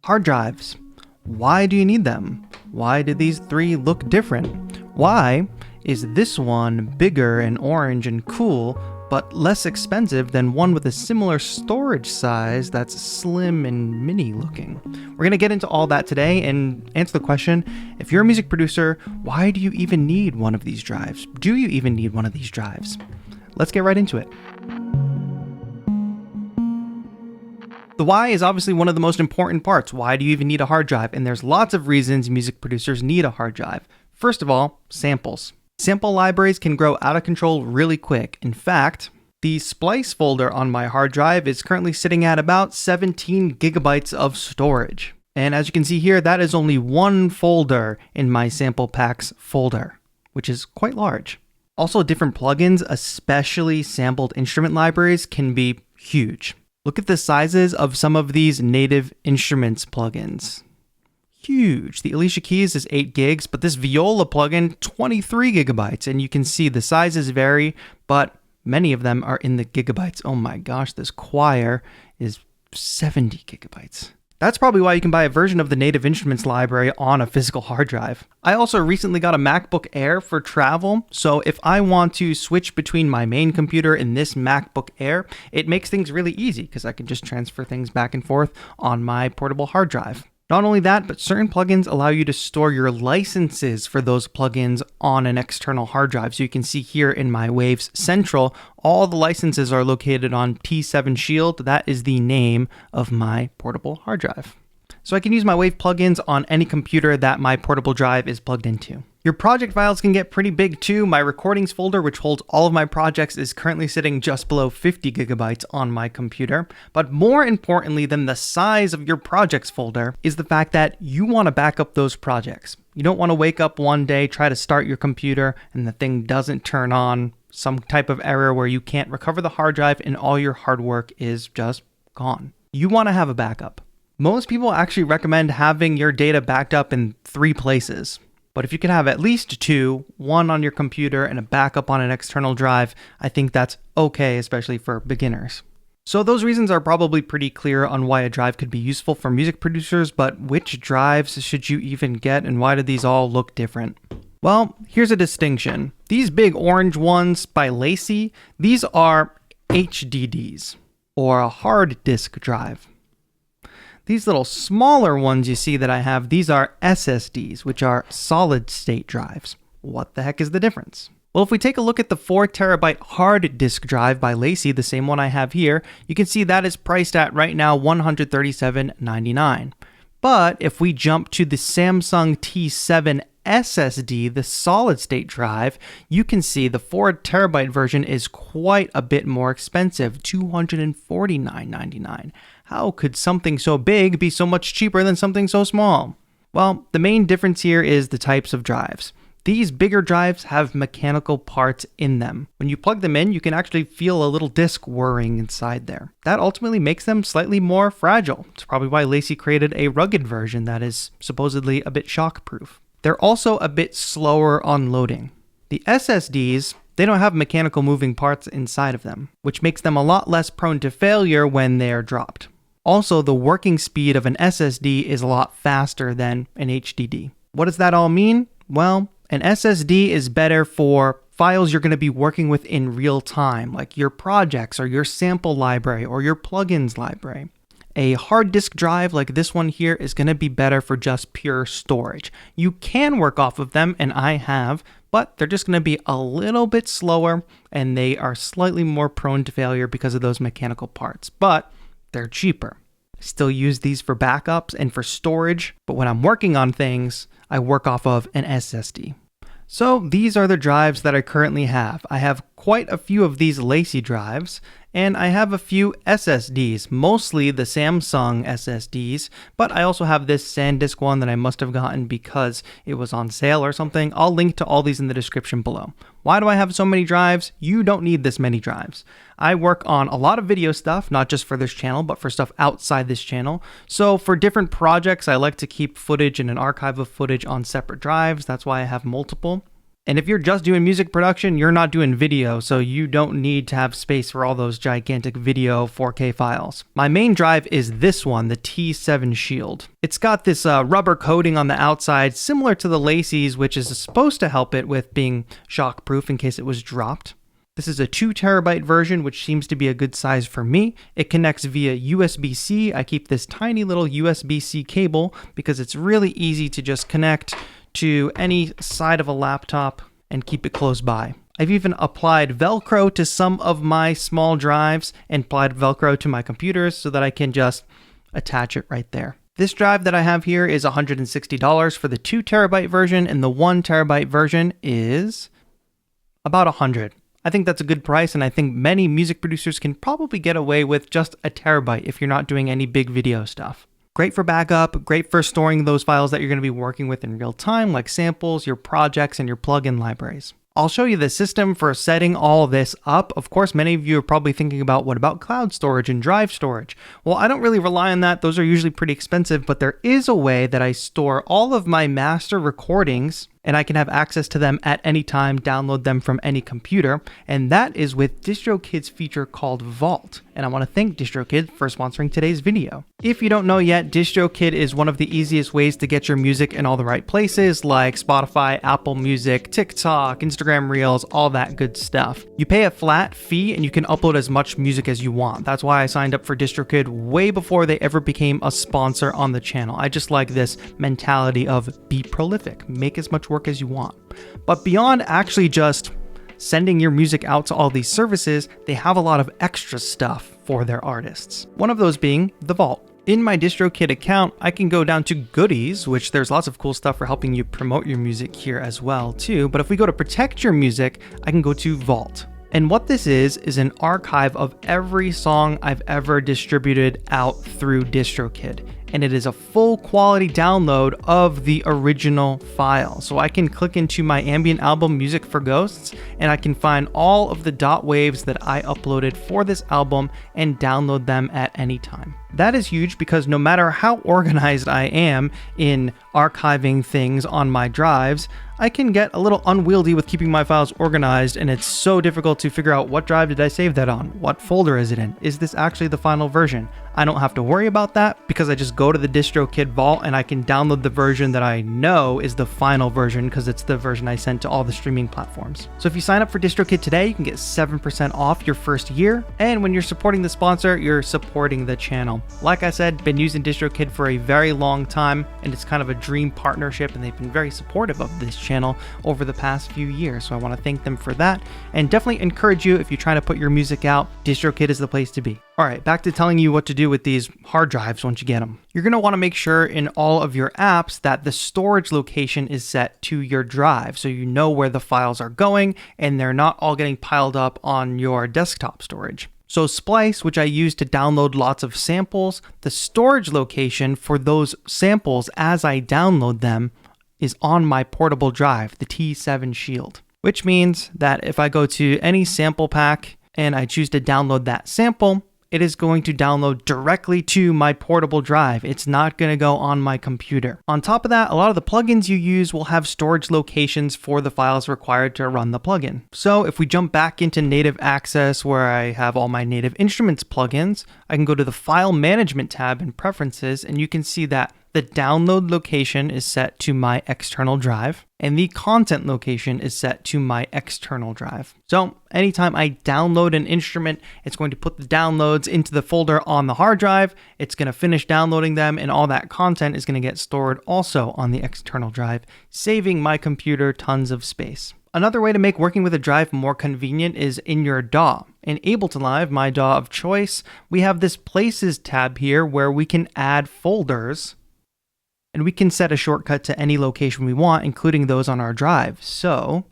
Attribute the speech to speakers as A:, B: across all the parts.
A: Hard drives. Why do you need them? Why do these three look different? Why is this one bigger and orange and cool, but less expensive than one with a similar storage size that's slim and mini looking? We're going to get into all that today and answer the question, if you're a music producer, why do you even need one of these drives? Do you even need one of these drives? Let's get right into it. The why is obviously one of the most important parts. Why do you even need a hard drive? And there's lots of reasons music producers need a hard drive. First of all, samples. Sample libraries can grow out of control really quick. In fact, the splice folder on my hard drive is currently sitting at about 17 gigabytes of storage. And as you can see here, that is only one folder in my sample packs folder, which is quite large. Also, different plugins, especially sampled instrument libraries, can be huge. Look at the sizes of some of these native instruments plugins. Huge. The Alicia Keys is 8 gigs, but this viola plugin, 23 gigabytes. And you can see the sizes vary, but many of them are in the gigabytes. Oh my gosh, this choir is 70 gigabytes. That's probably why you can buy a version of the Native Instruments library on a physical hard drive. I also recently got a MacBook Air for travel, so if I want to switch between my main computer and this MacBook Air, it makes things really easy because I can just transfer things back and forth on my portable hard drive. Not only that, but certain plugins allow you to store your licenses for those plugins on an external hard drive. So you can see here in my Waves Central, all the licenses are located on T7 Shield. That is the name of my portable hard drive. So I can use my Wave plugins on any computer that my portable drive is plugged into. Your project files can get pretty big too. My recordings folder, which holds all of my projects, is currently sitting just below 50 gigabytes on my computer. But more importantly than the size of your projects folder is the fact that you want to back up those projects. You don't want to wake up one day, try to start your computer, and the thing doesn't turn on, some type of error where you can't recover the hard drive and all your hard work is just gone. You want to have a backup. Most people actually recommend having your data backed up in 3 places. But if you can have at least 2, one on your computer and a backup on an external drive, I think that's okay, especially for beginners. So those reasons are probably pretty clear on why a drive could be useful for music producers, but which drives should you even get and why do these all look different? Well, here's a distinction. These big orange ones by Lacy, these are HDDs, or a hard disk drive. These little smaller ones you see that I have, these are SSDs, which are solid state drives. What the heck is the difference? Well, if we take a look at the 4 terabyte hard disk drive by Lacy, the same one I have here, you can see that is priced at right now $137.99. But if we jump to the Samsung T7 SSD, the solid state drive, you can see the 4 terabyte version is quite a bit more expensive, $249.99. How could something so big be so much cheaper than something so small? Well, the main difference here is the types of drives. These bigger drives have mechanical parts in them. When you plug them in, you can actually feel a little disc whirring inside there. That ultimately makes them slightly more fragile. It's probably why Lacy created a rugged version that is supposedly a bit shockproof. They're also a bit slower on loading. The SSDs, they don't have mechanical moving parts inside of them, which makes them a lot less prone to failure when they're dropped. Also, the working speed of an SSD is a lot faster than an HDD. What does that all mean? Well, an SSD is better for files you're going to be working with in real time, like your projects or your sample library or your plugins library. A hard disk drive like this one here is going to be better for just pure storage. You can work off of them, and I have, but they're just going to be a little bit slower, and they are slightly more prone to failure because of those mechanical parts. But they're cheaper. I still use these for backups and for storage, but when I'm working on things, I work off of an SSD. So these are the drives that I currently have. I have quite a few of these Lacy drives, and I have a few SSDs, mostly the Samsung SSDs, but I also have this SanDisk one that I must have gotten because it was on sale or something. I'll link to all these in the description below. Why do I have so many drives? You don't need this many drives. I work on a lot of video stuff, not just for this channel, but for stuff outside this channel. So for different projects, I like to keep footage and an archive of footage on separate drives. That's why I have multiple. And if you're just doing music production, you're not doing video, so you don't need to have space for all those gigantic video 4K files. My main drive is this one, the T7 Shield. It's got this rubber coating on the outside, similar to the Lacey's, which is supposed to help it with being shockproof in case it was dropped. This is a 2 terabyte version, which seems to be a good size for me. It connects via USB-C. I keep this tiny little USB-C cable because it's really easy to just connect to any side of a laptop and keep it close by. I've even applied Velcro to some of my small drives and applied Velcro to my computers so that I can just attach it right there. This drive that I have here is $160 for the 2 terabyte version, and the 1 terabyte version is about $100. I think that's a good price, and I think many music producers can probably get away with just a terabyte if you're not doing any big video stuff. Great for backup, great for storing those files that you're going to be working with in real time, like samples, your projects, and your plugin libraries. I'll show you the system for setting all this up. Of course, many of you are probably thinking about, what about cloud storage and drive storage? Well, I don't really rely on that. Those are usually pretty expensive, but there is a way that I store all of my master recordings and I can have access to them at any time, download them from any computer, and that is with DistroKid's feature called Vault. And I want to thank DistroKid for sponsoring today's video. If you don't know yet, DistroKid is one of the easiest ways to get your music in all the right places, like Spotify, Apple Music, TikTok, Instagram Reels, all that good stuff. You pay a flat fee and you can upload as much music as you want. That's why I signed up for DistroKid way before they ever became a sponsor on the channel. I just like this mentality of be prolific, make as much work as you want. But beyond actually just sending your music out to all these services, they have a lot of extra stuff for their artists. One of those being the Vault. In my DistroKid account, I can go down to goodies, which there's lots of cool stuff for helping you promote your music here as well too. But if we go to protect your music, I can go to Vault. And what this is an archive of every song I've ever distributed out through DistroKid. And it is a full quality download of the original file. So I can click into my ambient album Music for Ghosts and I can find all of the dot waves that I uploaded for this album and download them at any time. That is huge because no matter how organized I am in archiving things on my drives, I can get a little unwieldy with keeping my files organized, and it's so difficult to figure out what drive did I save that on? What folder is it in? Is this actually the final version? I don't have to worry about that because I just go to the DistroKid Vault and I can download the version that I know is the final version because it's the version I sent to all the streaming platforms. So if you sign up for DistroKid today, you can get 7% off your first year. And when you're supporting the sponsor, you're supporting the channel. Like I said, been using DistroKid for a very long time, and it's kind of a dream partnership, and they've been very supportive of this channel over the past few years. So I want to thank them for that, and definitely encourage you, if you're trying to put your music out, DistroKid is the place to be. All right, back to telling you what to do with these hard drives once you get them. You're going to want to make sure in all of your apps that the storage location is set to your drive so you know where the files are going and they're not all getting piled up on your desktop storage. So Splice, which I use to download lots of samples, the storage location for those samples as I download them is on my portable drive, the T7 Shield, which means that if I go to any sample pack and I choose to download that sample, it is going to download directly to my portable drive. It's not going to go on my computer. On top of that, a lot of the plugins you use will have storage locations for the files required to run the plugin. So if we jump back into Native Access where I have all my Native Instruments plugins, I can go to the File Management tab in Preferences, and you can see that the download location is set to my external drive and the content location is set to my external drive. So anytime I download an instrument, it's going to put the downloads into the folder on the hard drive. It's going to finish downloading them, and all that content is going to get stored also on the external drive, saving my computer tons of space. Another way to make working with a drive more convenient is in your DAW. In Ableton Live, my DAW of choice, we have this Places tab here where we can add folders. And we can set a shortcut to any location we want, including those on our drive. So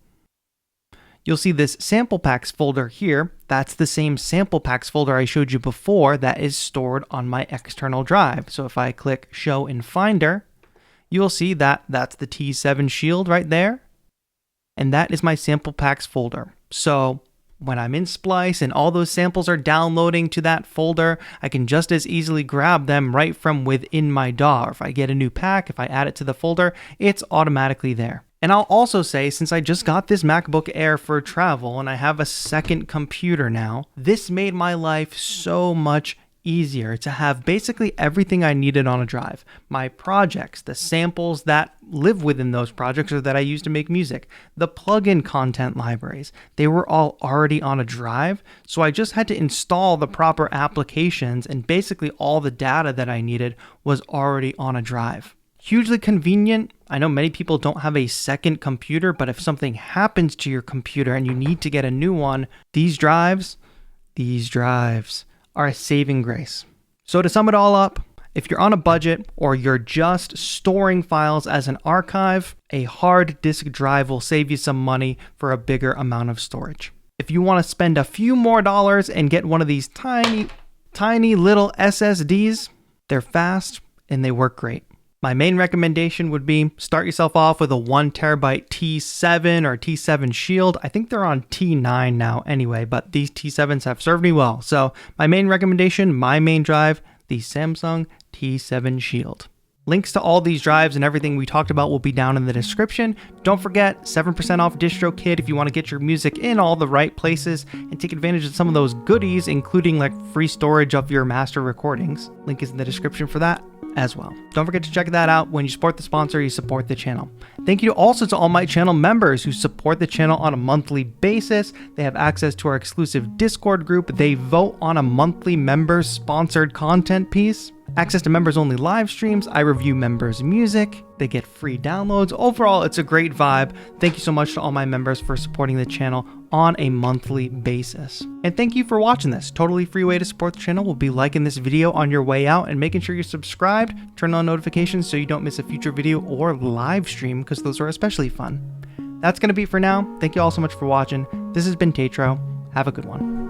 A: you'll see this sample packs folder here. That's the same sample packs folder I showed you before that is stored on my external drive. So if I click Show in Finder, you'll see that that's the T7 Shield right there. And that is my sample packs folder. So when I'm in Splice and all those samples are downloading to that folder, I can just as easily grab them right from within my DAW. Or if I get a new pack, if I add it to the folder, it's automatically there. And I'll also say, since I just got this MacBook Air for travel and I have a second computer now, this made my life so much easier to have basically everything I needed on a drive. My projects, the samples that live within those projects or that I use to make music, the plugin content libraries, they were all already on a drive. So I just had to install the proper applications and basically all the data that I needed was already on a drive. Hugely convenient. I know many people don't have a second computer, but if something happens to your computer and you need to get a new one, these drives are a saving grace. So to sum it all up, if you're on a budget or you're just storing files as an archive, a hard disk drive will save you some money for a bigger amount of storage. If you want to spend a few more dollars and get one of these tiny little SSDs, they're fast and they work great. My main recommendation would be start yourself off with a 1 terabyte T7 or T7 Shield. I think they're on T9 now anyway, but these T7s have served me well. So my main recommendation, my main drive, the Samsung T7 Shield. Links to all these drives and everything we talked about will be down in the description. Don't forget, 7% off DistroKid if you want to get your music in all the right places and take advantage of some of those goodies, including like free storage of your master recordings. Link is in the description for that as well. Don't forget to check that out. When you support the sponsor, you support the channel. Thank you also to all my channel members who support the channel on a monthly basis. They have access to our exclusive Discord group. They vote on a monthly members sponsored content piece. Access to members only live streams. I review members' music. They get free downloads. Overall, it's a great vibe. Thank you so much to all my members for supporting the channel on a monthly basis. And thank you for watching this. Totally free way to support the channel will be liking this video on your way out and making sure you're subscribed. Turn on notifications so you don't miss a future video or live stream, because those are especially fun. That's going to be it for now. Thank you all so much for watching. This has been TAETRO. Have a good one.